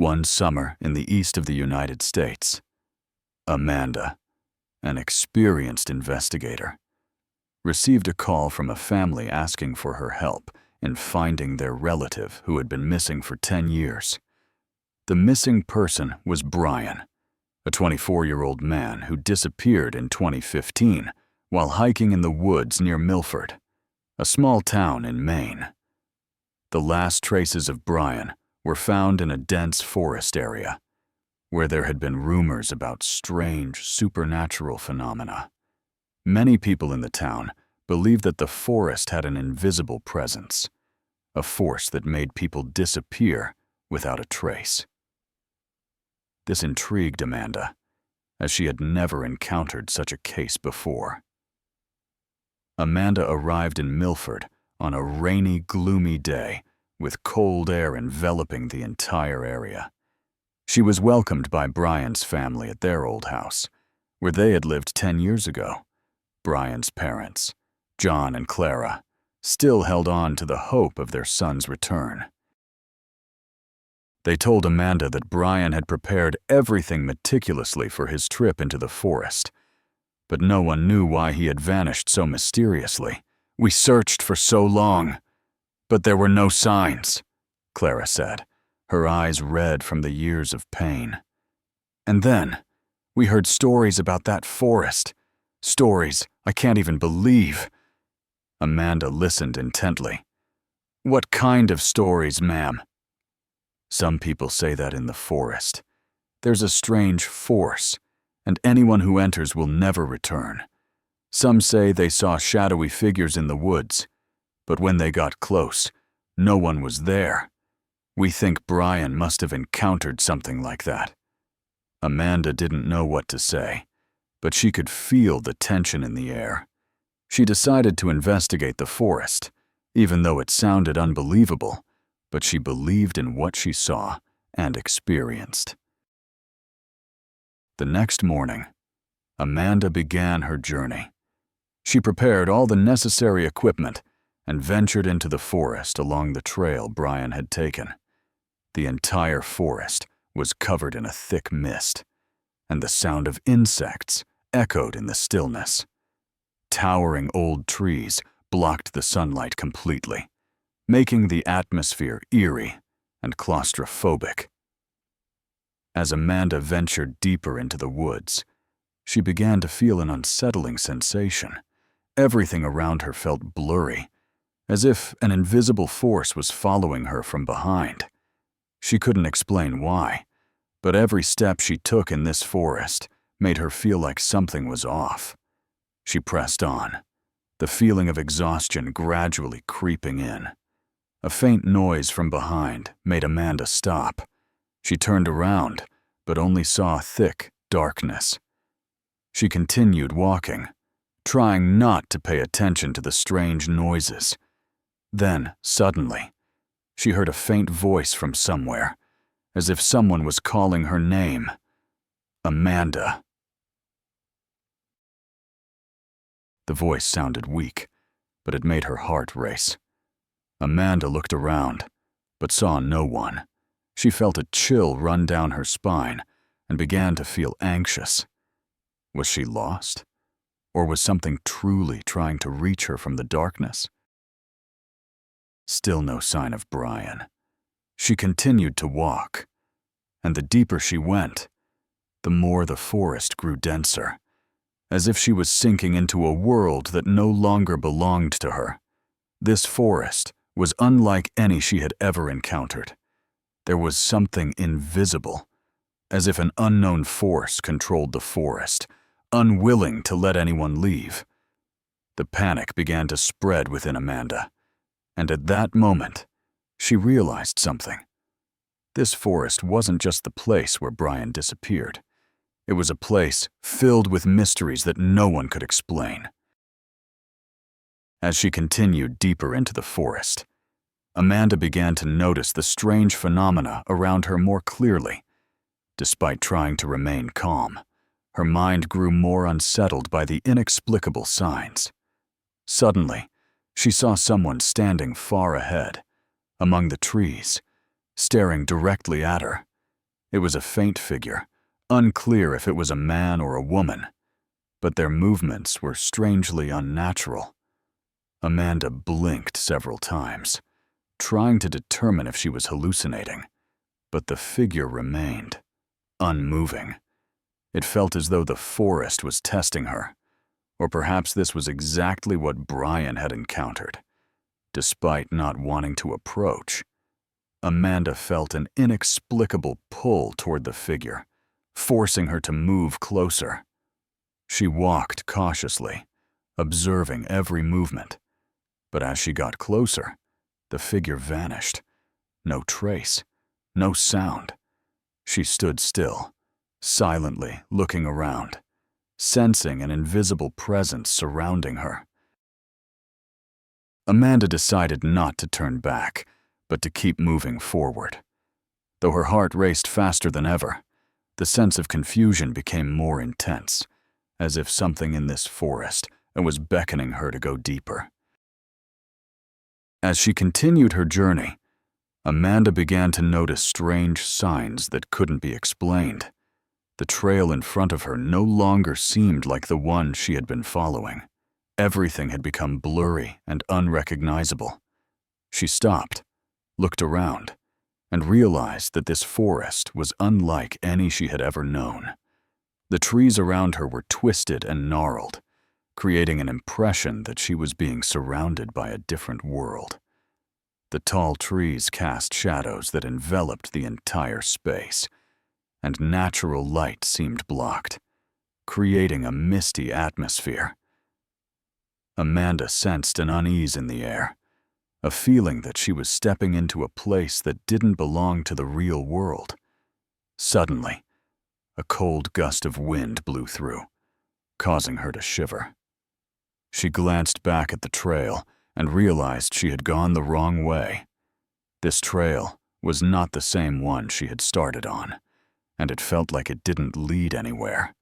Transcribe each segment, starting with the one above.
One summer in the east of the United States, Amanda, an experienced investigator, received a call from a family asking for her help in finding their relative who had been missing for 10 years. The missing person was Brian, a 24-year-old man who disappeared in 2015 while hiking in the woods near Milford, a small town in Maine. The last traces of Brian were found in a dense forest area, where there had been rumors about strange supernatural phenomena. Many people in the town believed that the forest had an invisible presence, a force that made people disappear without a trace. This intrigued Amanda, as she had never encountered such a case before. Amanda arrived in Milford on a rainy, gloomy day with cold air enveloping the entire area. She was welcomed by Brian's family at their old house, where they had lived 10 years ago. Brian's parents, John and Clara, still held on to the hope of their son's return. They told Amanda that Brian had prepared everything meticulously for his trip into the forest, but no one knew why he had vanished so mysteriously. "We searched for so long, but there were no signs," Clara said, her eyes red from the years of pain. "And then, we heard stories about that forest. Stories I can't even believe." Amanda listened intently. "What kind of stories, ma'am?" "Some people say that in the forest, there's a strange force, and anyone who enters will never return. Some say they saw shadowy figures in the woods, but when they got close, no one was there. We think Brian must have encountered something like that." Amanda didn't know what to say, but she could feel the tension in the air. She decided to investigate the forest, even though it sounded unbelievable, but she believed in what she saw and experienced. The next morning, Amanda began her journey. She prepared all the necessary equipment and ventured into the forest along the trail Brian had taken. The entire forest was covered in a thick mist, and the sound of insects echoed in the stillness. Towering old trees blocked the sunlight completely, making the atmosphere eerie and claustrophobic. As Amanda ventured deeper into the woods, she began to feel an unsettling sensation. Everything around her felt blurry, as if an invisible force was following her from behind. She couldn't explain why, but every step she took in this forest made her feel like something was off. She pressed on, the feeling of exhaustion gradually creeping in. A faint noise from behind made Amanda stop. She turned around, but only saw thick darkness. She continued walking, trying not to pay attention to the strange noises. Then, suddenly, she heard a faint voice from somewhere, as if someone was calling her name. "Amanda." The voice sounded weak, but it made her heart race. Amanda looked around, but saw no one. She felt a chill run down her spine and began to feel anxious. Was she lost? Or was something truly trying to reach her from the darkness? Still no sign of Brian. She continued to walk, and the deeper she went, the more the forest grew denser, as if she was sinking into a world that no longer belonged to her. This forest was unlike any she had ever encountered. There was something invisible, as if an unknown force controlled the forest, unwilling to let anyone leave. The panic began to spread within Amanda, and at that moment, she realized something. This forest wasn't just the place where Brian disappeared. It was a place filled with mysteries that no one could explain. As she continued deeper into the forest, Amanda began to notice the strange phenomena around her more clearly. Despite trying to remain calm, her mind grew more unsettled by the inexplicable signs. Suddenly, she saw someone standing far ahead, among the trees, staring directly at her. It was a faint figure, unclear if it was a man or a woman, but their movements were strangely unnatural. Amanda blinked several times, trying to determine if she was hallucinating, but the figure remained, unmoving. It felt as though the forest was testing her, or perhaps this was exactly what Brian had encountered. Despite not wanting to approach, Amanda felt an inexplicable pull toward the figure, forcing her to move closer. She walked cautiously, observing every movement, but as she got closer, the figure vanished. No trace, no sound. She stood still, silently looking around, sensing an invisible presence surrounding her. Amanda decided not to turn back, but to keep moving forward. Though her heart raced faster than ever, the sense of confusion became more intense, as if something in this forest was beckoning her to go deeper. As she continued her journey, Amanda began to notice strange signs that couldn't be explained. The trail in front of her no longer seemed like the one she had been following. Everything had become blurry and unrecognizable. She stopped, looked around, and realized that this forest was unlike any she had ever known. The trees around her were twisted and gnarled, creating an impression that she was being surrounded by a different world. The tall trees cast shadows that enveloped the entire space, and natural light seemed blocked, creating a misty atmosphere. Amanda sensed an unease in the air, a feeling that she was stepping into a place that didn't belong to the real world. Suddenly, a cold gust of wind blew through, causing her to shiver. She glanced back at the trail and realized she had gone the wrong way. This trail was not the same one she had started on, and it felt like it didn't lead anywhere.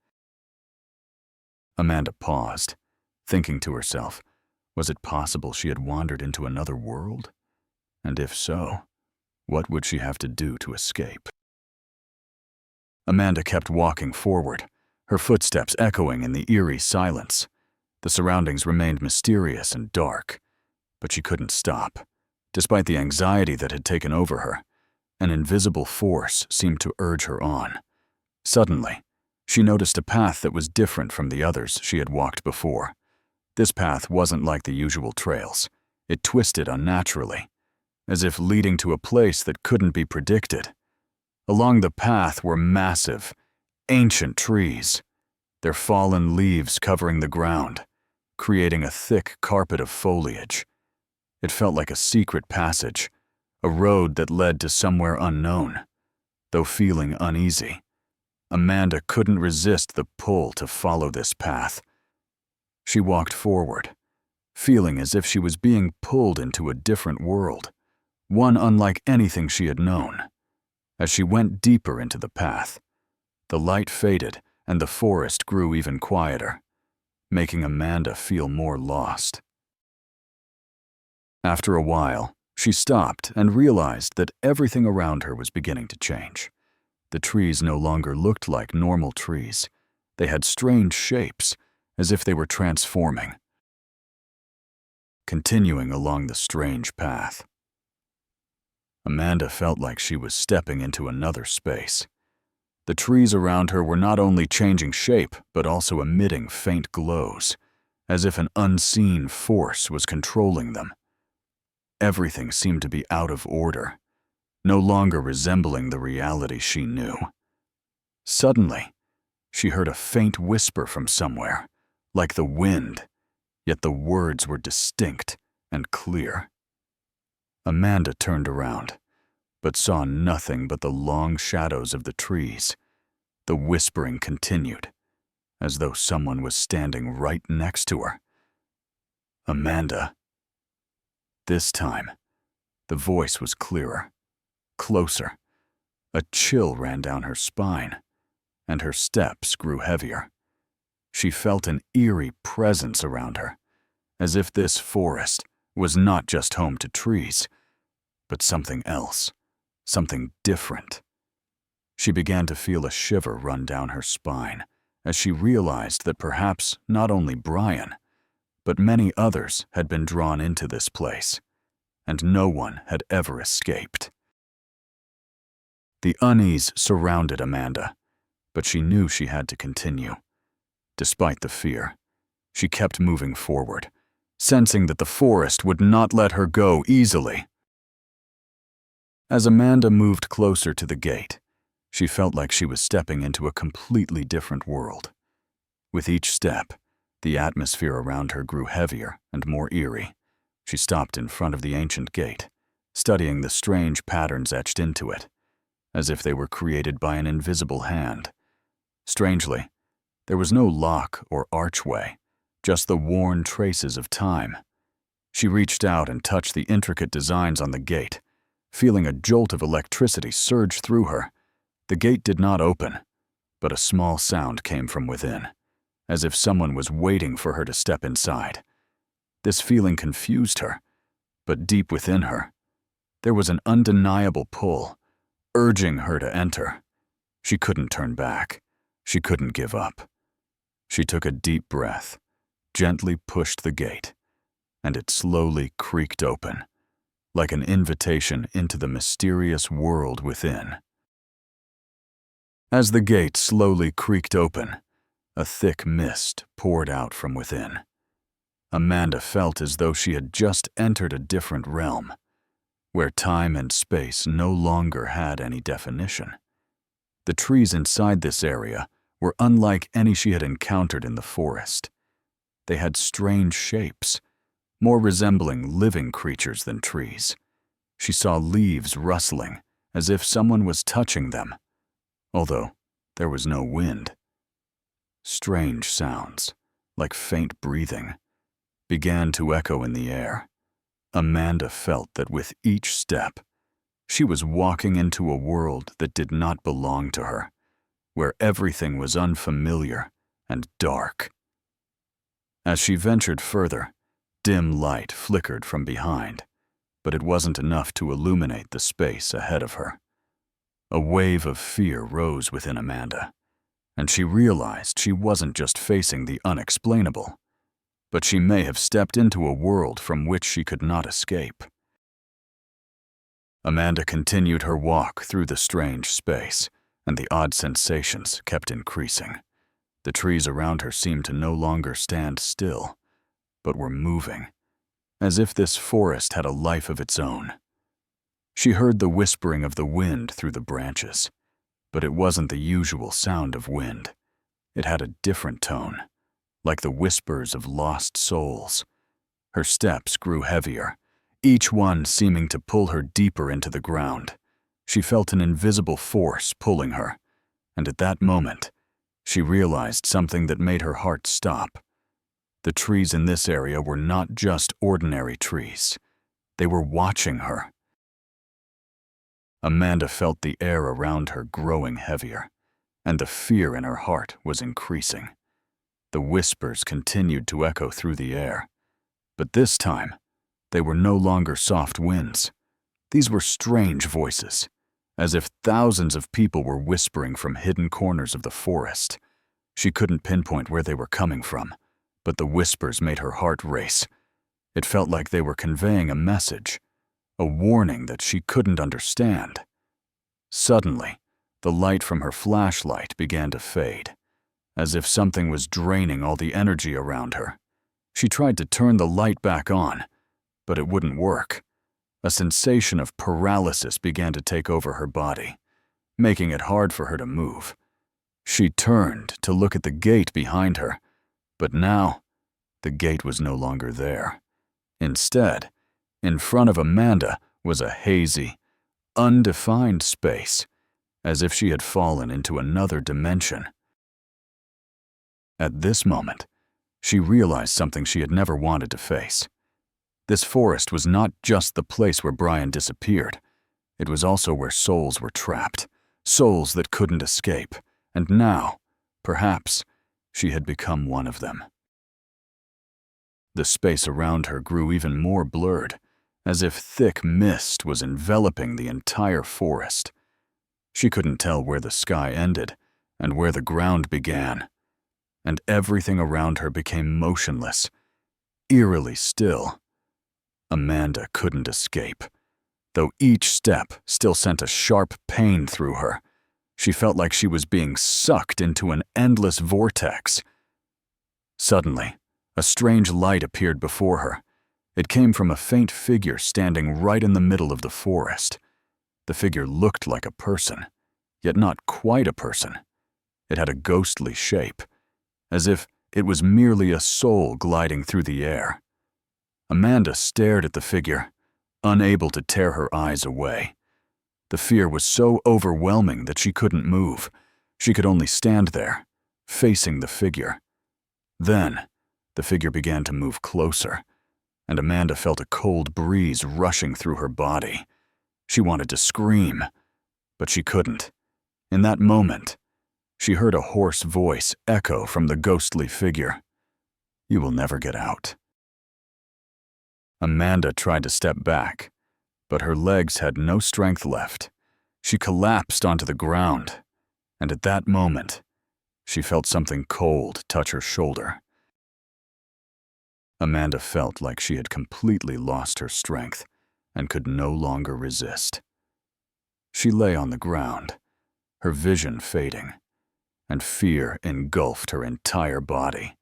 Amanda paused, thinking to herself, was it possible she had wandered into another world? And if so, what would she have to do to escape? Amanda kept walking forward, her footsteps echoing in the eerie silence. The surroundings remained mysterious and dark, but she couldn't stop. Despite the anxiety that had taken over her, an invisible force seemed to urge her on. Suddenly, she noticed a path that was different from the others she had walked before. This path wasn't like the usual trails. It twisted unnaturally, as if leading to a place that couldn't be predicted. Along the path were massive, ancient trees, their fallen leaves covering the ground, creating a thick carpet of foliage. It felt like a secret passage, a road that led to somewhere unknown. Though feeling uneasy, Amanda couldn't resist the pull to follow this path. She walked forward, feeling as if she was being pulled into a different world, one unlike anything she had known. As she went deeper into the path, the light faded and the forest grew even quieter, making Amanda feel more lost. After a while, she stopped and realized that everything around her was beginning to change. The trees no longer looked like normal trees. They had strange shapes, as if they were transforming. Continuing along the strange path, Amanda felt like she was stepping into another space. The trees around her were not only changing shape, but also emitting faint glows, as if an unseen force was controlling them. Everything seemed to be out of order, no longer resembling the reality she knew. Suddenly, she heard a faint whisper from somewhere, like the wind, yet the words were distinct and clear. Amanda turned around, but saw nothing but the long shadows of the trees. The whispering continued, as though someone was standing right next to her. Amanda. This time, the voice was clearer, closer. A chill ran down her spine, and her steps grew heavier. She felt an eerie presence around her, as if this forest was not just home to trees, but something else, something different. She began to feel a shiver run down her spine as she realized that perhaps not only Brian, but many others had been drawn into this place, and no one had ever escaped. The unease surrounded Amanda, but she knew she had to continue. Despite the fear, she kept moving forward, sensing that the forest would not let her go easily. As Amanda moved closer to the gate, she felt like she was stepping into a completely different world. With each step, the atmosphere around her grew heavier and more eerie. She stopped in front of the ancient gate, studying the strange patterns etched into it, as if they were created by an invisible hand. Strangely, there was no lock or archway, just the worn traces of time. She reached out and touched the intricate designs on the gate, feeling a jolt of electricity surge through her. The gate did not open, but a small sound came from within, as if someone was waiting for her to step inside. This feeling confused her, but deep within her, there was an undeniable pull, urging her to enter. She couldn't turn back. She couldn't give up. She took a deep breath, gently pushed the gate, and it slowly creaked open, like an invitation into the mysterious world within. As the gate slowly creaked open, a thick mist poured out from within. Amanda felt as though she had just entered a different realm, where time and space no longer had any definition. The trees inside this area were unlike any she had encountered in the forest. They had strange shapes, more resembling living creatures than trees. She saw leaves rustling, as if someone was touching them, although there was no wind. Strange sounds, like faint breathing, began to echo in the air. Amanda felt that with each step, she was walking into a world that did not belong to her, where everything was unfamiliar and dark. As she ventured further, dim light flickered from behind, but it wasn't enough to illuminate the space ahead of her. A wave of fear rose within Amanda, and she realized she wasn't just facing the unexplainable, but she may have stepped into a world from which she could not escape. Amanda continued her walk through the strange space, and the odd sensations kept increasing. The trees around her seemed to no longer stand still, but were moving, as if this forest had a life of its own. She heard the whispering of the wind through the branches, but it wasn't the usual sound of wind. It had a different tone, like the whispers of lost souls. Her steps grew heavier, each one seeming to pull her deeper into the ground. She felt an invisible force pulling her, and at that moment, she realized something that made her heart stop. The trees in this area were not just ordinary trees. They were watching her. Amanda felt the air around her growing heavier, and the fear in her heart was increasing. The whispers continued to echo through the air, but this time, they were no longer soft winds. These were strange voices, as if thousands of people were whispering from hidden corners of the forest. She couldn't pinpoint where they were coming from, but the whispers made her heart race. It felt like they were conveying a message, a warning that she couldn't understand. Suddenly, the light from her flashlight began to fade, as if something was draining all the energy around her. She tried to turn the light back on, but it wouldn't work. A sensation of paralysis began to take over her body, making it hard for her to move. She turned to look at the gate behind her, but now, the gate was no longer there. Instead, in front of Amanda was a hazy, undefined space, as if she had fallen into another dimension. At this moment, she realized something she had never wanted to face. This forest was not just the place where Brian disappeared. It was also where souls were trapped, souls that couldn't escape, and now, perhaps, she had become one of them. The space around her grew even more blurred, as if thick mist was enveloping the entire forest. She couldn't tell where the sky ended and where the ground began, and everything around her became motionless, eerily still. Amanda couldn't escape, though each step still sent a sharp pain through her. She felt like she was being sucked into an endless vortex. Suddenly, a strange light appeared before her. It came from a faint figure standing right in the middle of the forest. The figure looked like a person, yet not quite a person. It had a ghostly shape, as if it was merely a soul gliding through the air. Amanda stared at the figure, unable to tear her eyes away. The fear was so overwhelming that she couldn't move. She could only stand there, facing the figure. Then, the figure began to move closer, and Amanda felt a cold breeze rushing through her body. She wanted to scream, but she couldn't. In that moment, she heard a hoarse voice echo from the ghostly figure. "You will never get out." Amanda tried to step back, but her legs had no strength left. She collapsed onto the ground, and at that moment, she felt something cold touch her shoulder. Amanda felt like she had completely lost her strength and could no longer resist. She lay on the ground, her vision fading, and fear engulfed her entire body.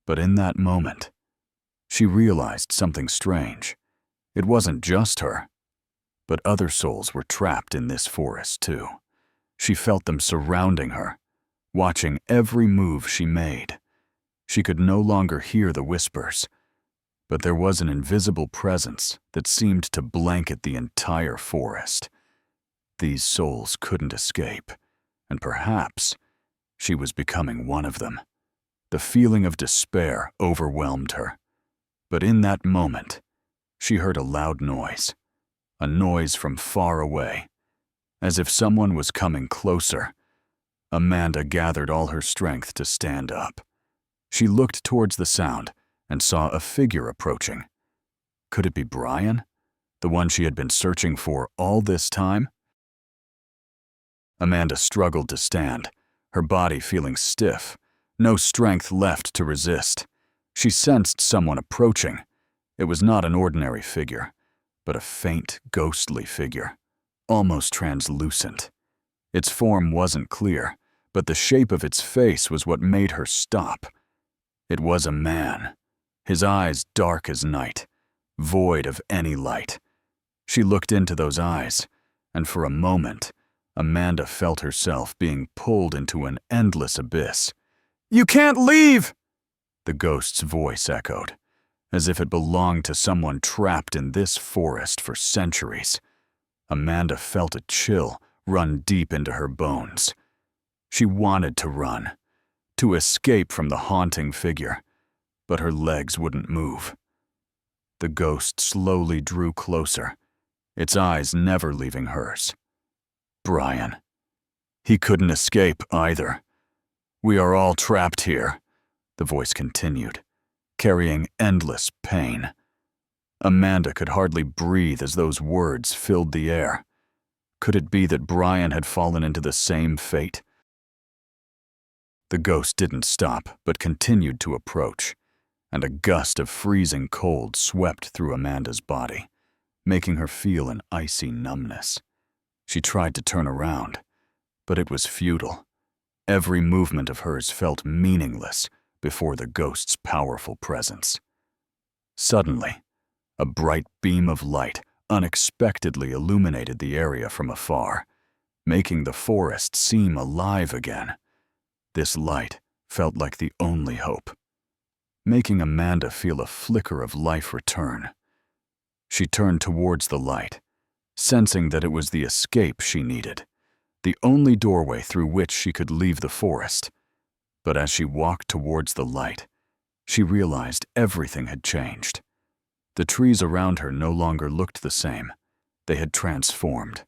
But in that moment, she realized something strange. It wasn't just her, but other souls were trapped in this forest too. She felt them surrounding her, watching every move she made. She could no longer hear the whispers, but there was an invisible presence that seemed to blanket the entire forest. These souls couldn't escape, and perhaps she was becoming one of them. The feeling of despair overwhelmed her. But in that moment, she heard a loud noise, a noise from far away, as if someone was coming closer. Amanda gathered all her strength to stand up. She looked towards the sound and saw a figure approaching. Could it be Brian, the one she had been searching for all this time? Amanda struggled to stand, her body feeling stiff, no strength left to resist. She sensed someone approaching. It was not an ordinary figure, but a faint, ghostly figure, almost translucent. Its form wasn't clear, but the shape of its face was what made her stop. It was a man, his eyes dark as night, void of any light. She looked into those eyes, and for a moment, Amanda felt herself being pulled into an endless abyss. "You can't leave!" The ghost's voice echoed, as if it belonged to someone trapped in this forest for centuries. Amanda felt a chill run deep into her bones. She wanted to run, to escape from the haunting figure, but her legs wouldn't move. The ghost slowly drew closer, its eyes never leaving hers. Brian. He couldn't escape either. "We are all trapped here," the voice continued, carrying endless pain. Amanda could hardly breathe as those words filled the air. Could it be that Brian had fallen into the same fate? The ghost didn't stop, but continued to approach, and a gust of freezing cold swept through Amanda's body, making her feel an icy numbness. She tried to turn around, but it was futile. Every movement of hers felt meaningless before the ghost's powerful presence. Suddenly, a bright beam of light unexpectedly illuminated the area from afar, making the forest seem alive again. This light felt like the only hope, making Amanda feel a flicker of life return. She turned towards the light, sensing that it was the escape she needed, the only doorway through which she could leave the forest. But as she walked towards the light, she realized everything had changed. The trees around her no longer looked the same. They had transformed,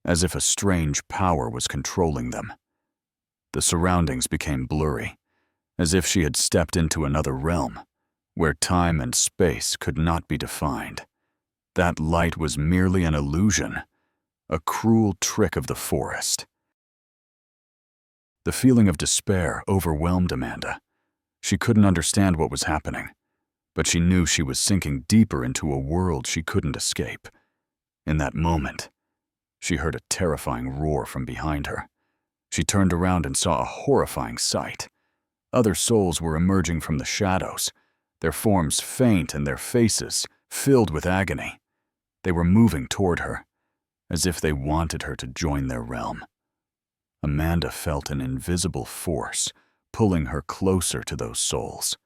as if a strange power was controlling them. The surroundings became blurry, as if she had stepped into another realm, where time and space could not be defined. That light was merely an illusion, a cruel trick of the forest. The feeling of despair overwhelmed Amanda. She couldn't understand what was happening, but she knew she was sinking deeper into a world she couldn't escape. In that moment, she heard a terrifying roar from behind her. She turned around and saw a horrifying sight. Other souls were emerging from the shadows, their forms faint and their faces filled with agony. They were moving toward her, as if they wanted her to join their realm. Amanda felt an invisible force pulling her closer to those souls.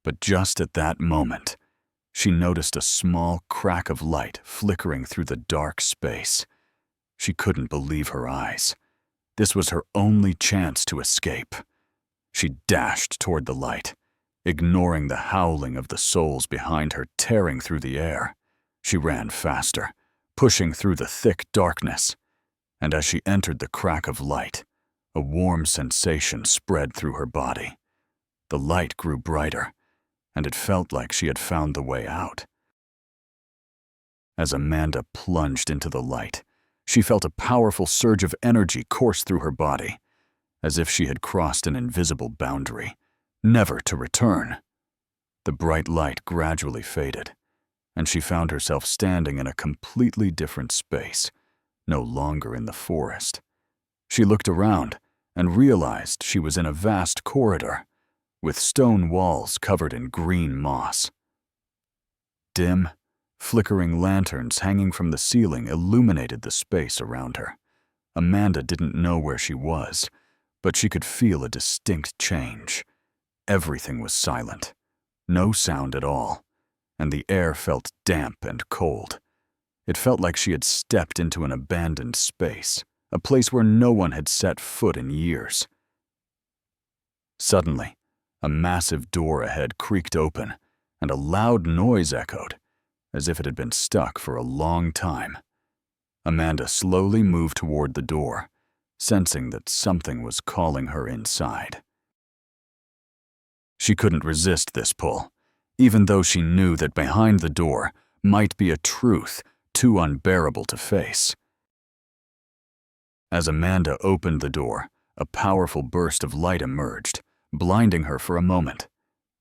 But just at that moment, she noticed a small crack of light flickering through the dark space. She couldn't believe her eyes. This was her only chance to escape. She dashed toward the light, ignoring the howling of the souls behind her tearing through the air. She ran faster, pushing through the thick darkness. And as she entered the crack of light, a warm sensation spread through her body. The light grew brighter, and it felt like she had found the way out. As Amanda plunged into the light, she felt a powerful surge of energy course through her body, as if she had crossed an invisible boundary, never to return. The bright light gradually faded, and she found herself standing in a completely different space, no longer in the forest. She looked around and realized she was in a vast corridor, with stone walls covered in green moss. Dim, flickering lanterns hanging from the ceiling illuminated the space around her. Amanda didn't know where she was, but she could feel a distinct change. Everything was silent, no sound at all, and the air felt damp and cold. It felt like she had stepped into an abandoned space, a place where no one had set foot in years. Suddenly, a massive door ahead creaked open, and a loud noise echoed, as if it had been stuck for a long time. Amanda slowly moved toward the door, sensing that something was calling her inside. She couldn't resist this pull, even though she knew that behind the door might be a truth too unbearable to face. As Amanda opened the door, a powerful burst of light emerged, blinding her for a moment.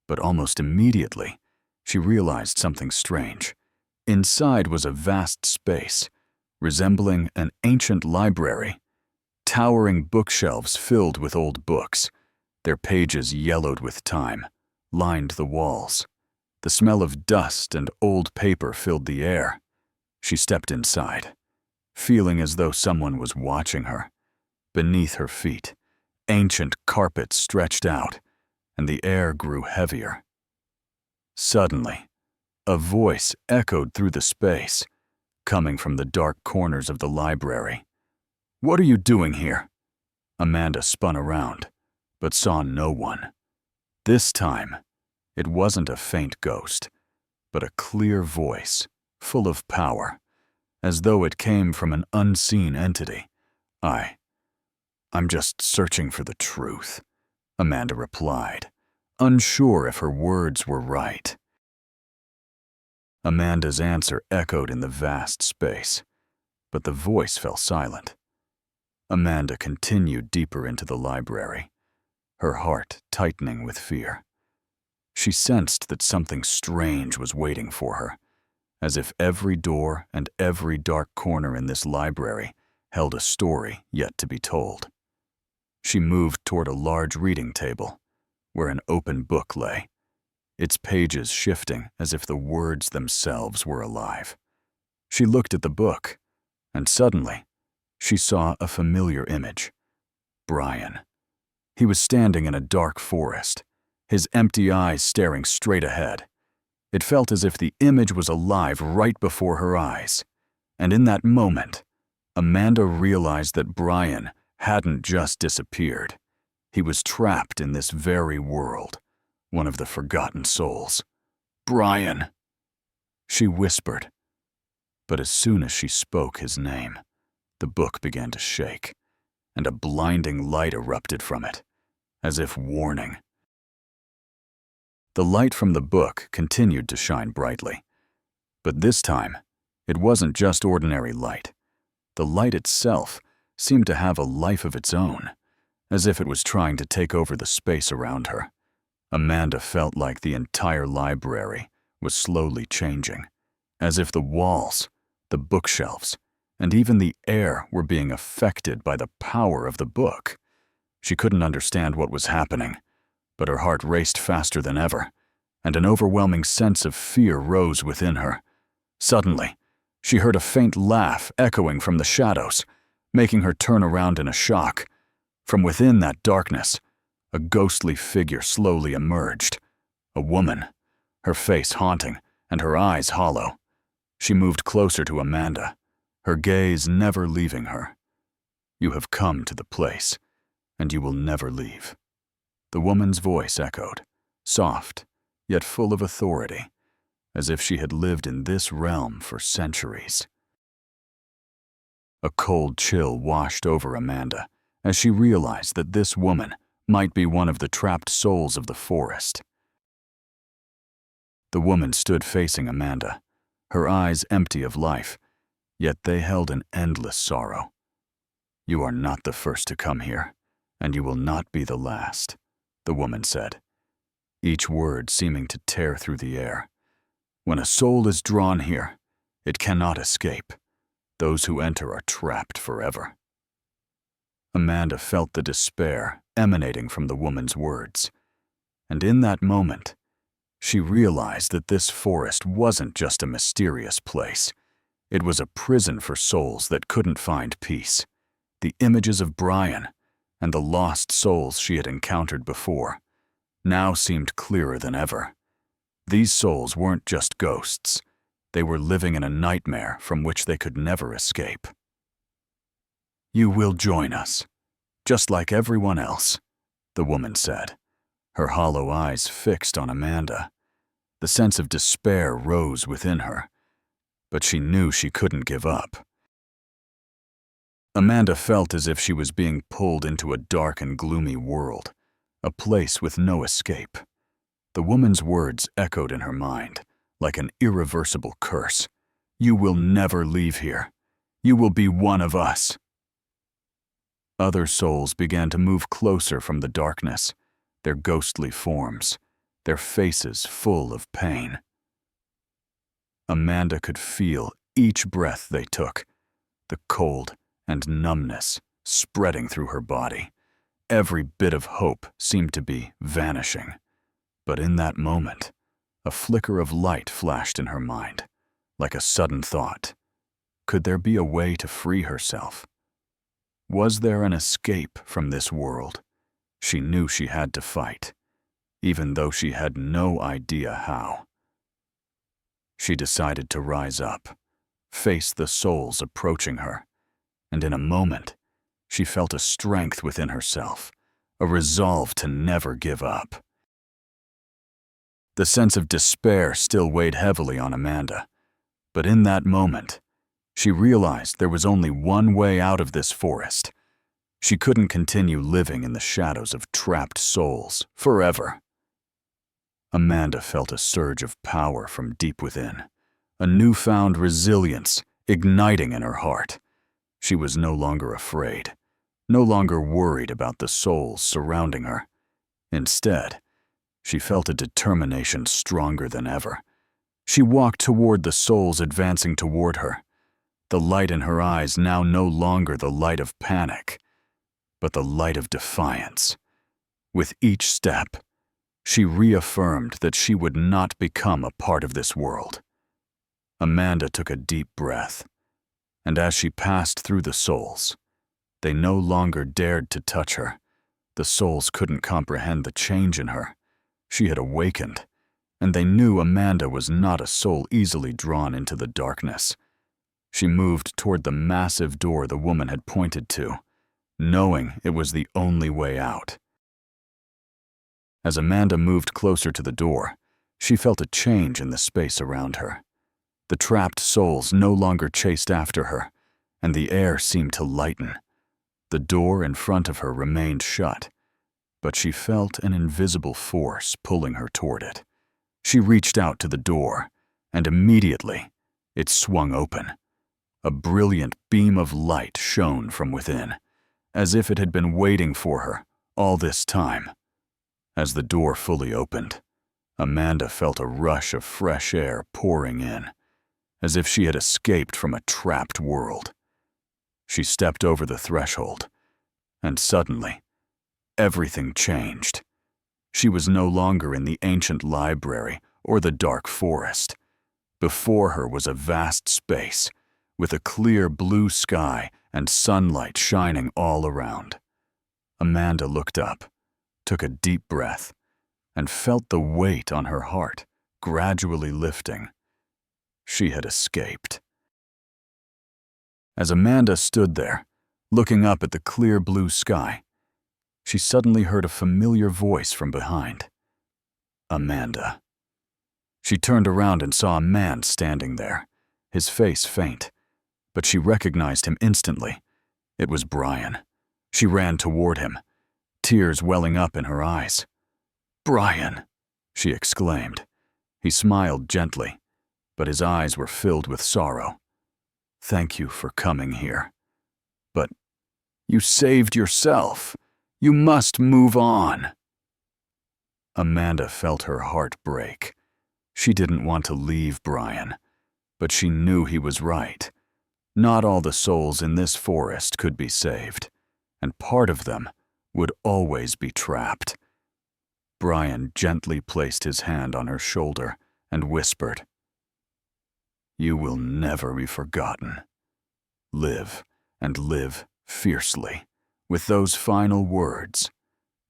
But almost immediately, she realized something strange. Inside was a vast space, resembling an ancient library. Towering bookshelves filled with old books, their pages yellowed with time, lined the walls. The smell of dust and old paper filled the air. She stepped inside, feeling as though someone was watching her. Beneath her feet, ancient carpet stretched out, and the air grew heavier. Suddenly, a voice echoed through the space, coming from the dark corners of the library. "What are you doing here?" Amanda spun around, but saw no one. This time, it wasn't a faint ghost, but a clear voice, full of power, as though it came from an unseen entity. I'm just searching for the truth," Amanda replied, unsure if her words were right. Amanda's answer echoed in the vast space, but the voice fell silent. Amanda continued deeper into the library, her heart tightening with fear. She sensed that something strange was waiting for her, as if every door and every dark corner in this library held a story yet to be told. She moved toward a large reading table, where an open book lay, its pages shifting as if the words themselves were alive. She looked at the book, and suddenly, she saw a familiar image. Brian. He was standing in a dark forest, his empty eyes staring straight ahead. It felt as if the image was alive right before her eyes. And in that moment, Amanda realized that Brian hadn't just disappeared. He was trapped in this very world, one of the forgotten souls. "Brian," she whispered. But as soon as she spoke his name, the book began to shake, and a blinding light erupted from it, as if warning. The light from the book continued to shine brightly, but this time, it wasn't just ordinary light. The light itself seemed to have a life of its own, as if it was trying to take over the space around her. Amanda felt like the entire library was slowly changing, as if the walls, the bookshelves, and even the air were being affected by the power of the book. She couldn't understand what was happening, but her heart raced faster than ever, and an overwhelming sense of fear rose within her. Suddenly, she heard a faint laugh echoing from the shadows, making her turn around in a shock. From within that darkness, a ghostly figure slowly emerged. A woman, her face haunting and her eyes hollow. She moved closer to Amanda, her gaze never leaving her. "You have come to the place, and you will never leave." The woman's voice echoed, soft, yet full of authority, as if she had lived in this realm for centuries. A cold chill washed over Amanda as she realized that this woman might be one of the trapped souls of the forest. The woman stood facing Amanda, her eyes empty of life, yet they held an endless sorrow. "You are not the first to come here, and you will not be the last," the woman said, each word seeming to tear through the air. "When a soul is drawn here, it cannot escape. Those who enter are trapped forever." Amanda felt the despair emanating from the woman's words, and in that moment, she realized that this forest wasn't just a mysterious place. It was a prison for souls that couldn't find peace. The images of Brian and the lost souls she had encountered before now seemed clearer than ever. These souls weren't just ghosts. They were living in a nightmare from which they could never escape. "You will join us, just like everyone else," the woman said, her hollow eyes fixed on Amanda. The sense of despair rose within her, but she knew she couldn't give up. Amanda felt as if she was being pulled into a dark and gloomy world, a place with no escape. The woman's words echoed in her mind, like an irreversible curse. "You will never leave here. You will be one of us." Other souls began to move closer from the darkness, their ghostly forms, their faces full of pain. Amanda could feel each breath they took, the cold and numbness spreading through her body. Every bit of hope seemed to be vanishing. But in that moment, a flicker of light flashed in her mind, like a sudden thought. Could there be a way to free herself? Was there an escape from this world? She knew she had to fight, even though she had no idea how. She decided to rise up, face the souls approaching her, and in a moment, she felt a strength within herself, a resolve to never give up. The sense of despair still weighed heavily on Amanda, but in that moment, she realized there was only one way out of this forest. She couldn't continue living in the shadows of trapped souls forever. Amanda felt a surge of power from deep within, a newfound resilience igniting in her heart. She was no longer afraid, no longer worried about the souls surrounding her. Instead, she felt a determination stronger than ever. She walked toward the souls advancing toward her, the light in her eyes now no longer the light of panic, but the light of defiance. With each step, she reaffirmed that she would not become a part of this world. Amanda took a deep breath, and as she passed through the souls, they no longer dared to touch her. The souls couldn't comprehend the change in her. She had awakened, and they knew Amanda was not a soul easily drawn into the darkness. She moved toward the massive door the woman had pointed to, knowing it was the only way out. As Amanda moved closer to the door, she felt a change in the space around her. The trapped souls no longer chased after her, and the air seemed to lighten. The door in front of her remained shut, but she felt an invisible force pulling her toward it. She reached out to the door, and immediately it swung open. A brilliant beam of light shone from within, as if it had been waiting for her all this time. As the door fully opened, Amanda felt a rush of fresh air pouring in, as if she had escaped from a trapped world. She stepped over the threshold, and suddenly, everything changed. She was no longer in the ancient library or the dark forest. Before her was a vast space, with a clear blue sky and sunlight shining all around. Amanda looked up, took a deep breath, and felt the weight on her heart gradually lifting. She had escaped. As Amanda stood there, looking up at the clear blue sky, she suddenly heard a familiar voice from behind. Amanda. She turned around and saw a man standing there, his face faint, but she recognized him instantly. It was Brian. She ran toward him, tears welling up in her eyes. "Brian!" she exclaimed. He smiled gently, but his eyes were filled with sorrow. "Thank you for coming here. But you saved yourself. You must move on." Amanda felt her heart break. She didn't want to leave Brian, but she knew he was right. Not all the souls in this forest could be saved, and part of them would always be trapped. Brian gently placed his hand on her shoulder and whispered, "You will never be forgotten. Live, and live fiercely." With those final words,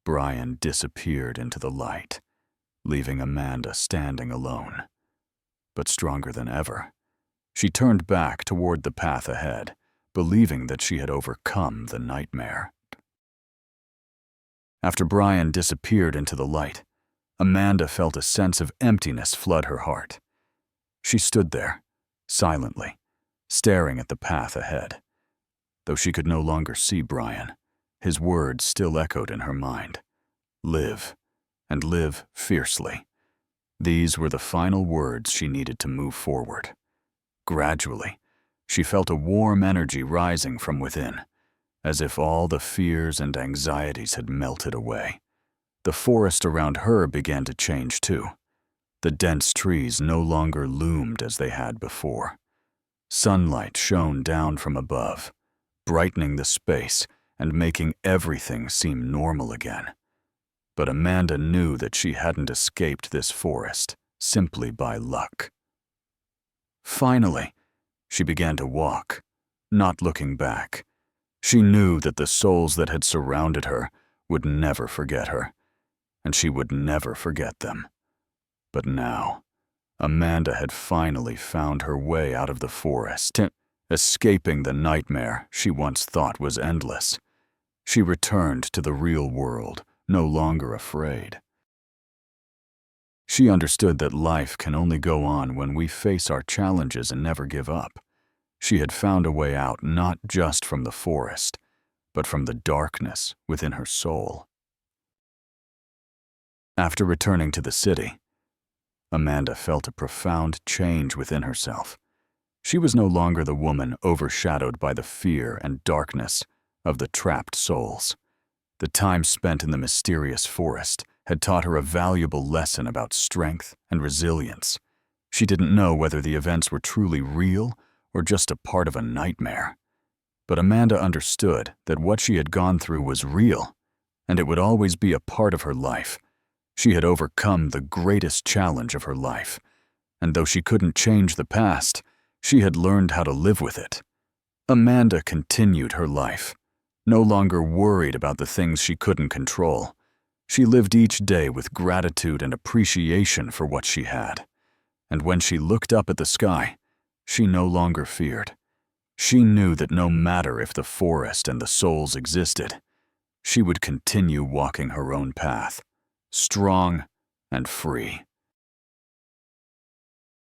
Brian disappeared into the light, leaving Amanda standing alone. But stronger than ever, she turned back toward the path ahead, believing that she had overcome the nightmare. After Brian disappeared into the light, Amanda felt a sense of emptiness flood her heart. She stood there, silently, staring at the path ahead. Though she could no longer see Brian, his words still echoed in her mind. Live, and live fiercely. These were the final words she needed to move forward. Gradually, she felt a warm energy rising from within, as if all the fears and anxieties had melted away. The forest around her began to change too. The dense trees no longer loomed as they had before. Sunlight shone down from above, brightening the space and making everything seem normal again. But Amanda knew that she hadn't escaped this forest simply by luck. Finally, she began to walk, not looking back. She knew that the souls that had surrounded her would never forget her, and she would never forget them. But now, Amanda had finally found her way out of the forest, escaping the nightmare she once thought was endless. She returned to the real world, no longer afraid. She understood that life can only go on when we face our challenges and never give up. She had found a way out not just from the forest, but from the darkness within her soul. After returning to the city, Amanda felt a profound change within herself. She was no longer the woman overshadowed by the fear and darkness of the trapped souls. The time spent in the mysterious forest had taught her a valuable lesson about strength and resilience. She didn't know whether the events were truly real or just a part of a nightmare. But Amanda understood that what she had gone through was real, and it would always be a part of her life. She had overcome the greatest challenge of her life, and though she couldn't change the past, she had learned how to live with it. Amanda continued her life, no longer worried about the things she couldn't control. She lived each day with gratitude and appreciation for what she had. And when she looked up at the sky, she no longer feared. She knew that no matter if the forest and the souls existed, she would continue walking her own path, strong and free.